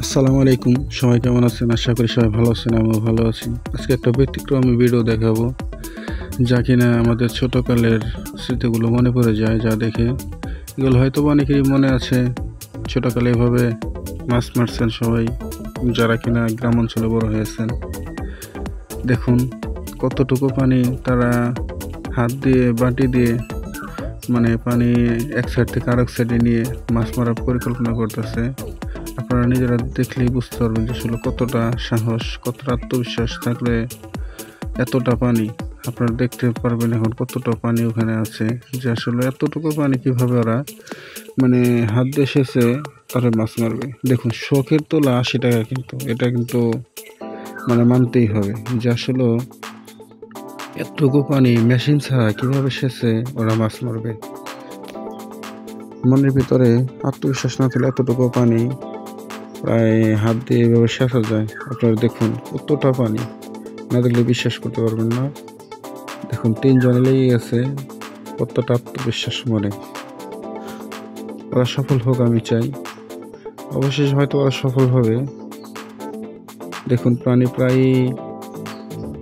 আসসালামু আলাইকুম। সবাই কেমন আছেন? আশা করি সবাই ভালো আছেন, আমিও ভালো আছি। আজকে একটা ব্যতিক্রমী ভিডিও দেখাবো, যা কিনা আমাদের ছোটকালের স্মৃতিগুলো মনে পড়ে যায়। যা দেখে এগুলো হয়তো অনেকেরই মনে আছে, ছোটকালে এভাবে মাছ মারছেন সবাই, যারা কিনা গ্রাম অঞ্চলে বড় হয়েছেন। দেখুন কতটুকু পানি তারা হাত দিয়ে বাটি দিয়ে পানি এক সাইড থেকে আরেক সাইডে নিয়ে মাছ মারার পরিকল্পনা করতেছে। আপনারা নিজেরা দেখলেই বুঝতে পারবেন যে আসলে কতটা সাহস, কতটা আত্মবিশ্বাস থাকলে এতটা পানি। আপনারা দেখতে পারবেন এখন কতটা পানি ওখানে আছে, যে আসলে এতটুকু পানি কিভাবে ওরা হাত দিয়ে সেচে তারা মাছ মারবে। দেখুন শখের তোলা 80 টাকা, কিন্তু এটা কিন্তু মানতেই হবে যে আসলে এতটুকু পানি মেশিন ছাড়া কিভাবে সেচে ওরা মাছ মারবে। মনের ভিতরে আত্মবিশ্বাস না থাকলে এতটুকু পানি প্রায় হাত দিয়ে এভাবে সেচা যায়। আপনারা দেখুন কতটা পানি, না দেখলে বিশ্বাস করতে পারবেন না। দেখুন 3 জনে লেগে গেছে, কতটা আত্মবিশ্বাস মনে। ওরা সফল হোক আমি চাই, অবশেষে হয়তো ওরা সফল হবে। দেখুন পানি প্রায়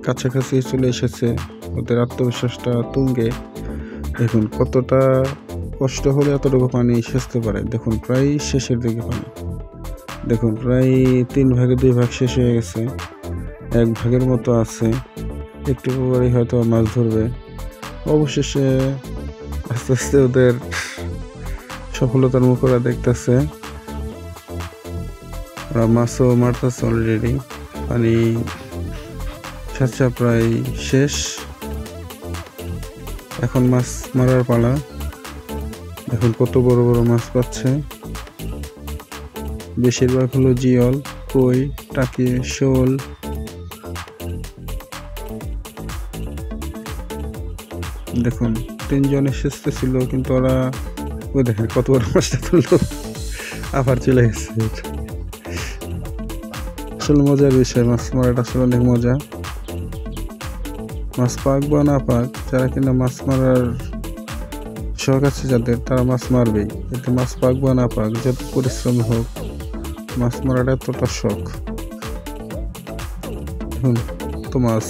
কাছাকাছি চলে এসেছে, ওদের আত্মবিশ্বাসটা তুঙ্গে। দেখুন কতটা কষ্ট হলে এতটুকু পানি সেচতে পারে। দেখুন প্রায় শেষের দিকে পানি, দেখুন প্রায় 3 ভাগে 2 ভাগ শেষ হয়ে গেছে, 1 ভাগের মতো আছে। একটু পরে হয়তো মাছ ধরবে। অবশেষে আস্তে আস্তে ওদের সফলতার মুখ ওরা দেখতেছে, ওরা মাছও মারতেছে অলরেডি। পানি সেচা প্রায় শেষ, এখন মাছ মারার পালা। দেখুন কত বড় বড় মাছ পাচ্ছে, বেশিরভাগ হলো জিয়ল, কই, টাকি, শোল। দেখুন 3 জনে সেচতেছিল, কিন্তু ওরা ওই দেখেন কত বড় মাছটা তুললো, আবার চলে গেছে। আসলে মজার বিষয়, মাছ মারাটা আসলে অনেক মজা। মাছ পাক বা না পাক, যারা কিনা মাছ মারার শখ আছে যাদের, তারা মাছ মারবেই। এতে মাছ পাক বা না পাক, যত পরিশ্রমী হোক, মাছ মারাটা এতটা শখ। দেখুন তো মাছ।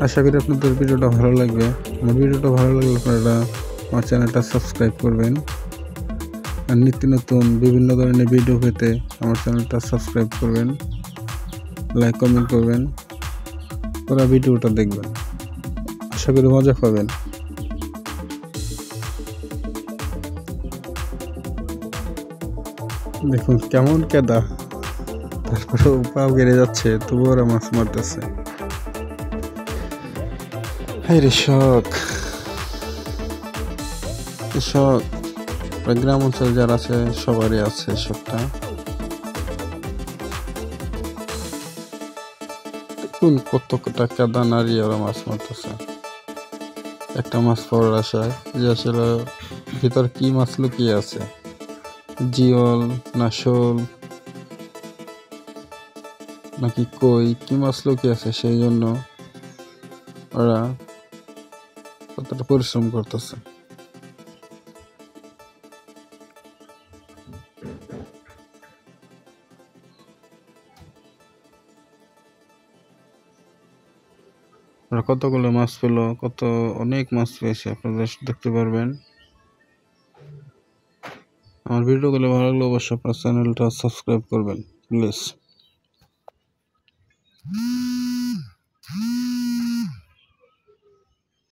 আশা করি আপনাদের ভিডিওটা ভালো লাগবে। আমার ভিডিওটা ভালো লাগলে আপনারা আমার চ্যানেলটা সাবস্ক্রাইব করবেন, আর নিত্য নতুন বিভিন্ন ধরনের ভিডিও পেতে আমার চ্যানেলটা সাবস্ক্রাইব করবেন, লাইক কমেন্ট করবেন, ওরা ভিডিওটা দেখবেন। আশা করি মজা পাবেন। দেখুন কেমন কেদা, তারপরে পাও গেড়ে যাচ্ছে, তবুও ওরা মাছ মারতেছে। হাই রে শখ, শখ গ্রাম অঞ্চল যারা আছে সবারই আছে শখটা। দেখুন কতটা কাদা নাড়িয়ে ওরা মাছ মারতেছে, একটা মাছ পাওয়ার আশায়, যে আসলে ভিতর কি মাছ লুকিয়ে আছে, জিওল না শোল নাকি কই, কি মাছ লুকিয়ে আছে, সেই জন্য ওরা কতটা পরিশ্রম করতেছে। ওরা কতগুলো মাছ পেলো, অনেক মাছ পেয়েছে, আপনারা দেখতে পারবেন। আমার ভিডিওগুলো ভালো লাগলে অবশ্যই আপনার চ্যানেলটা সাবস্ক্রাইব করবেন প্লিজ।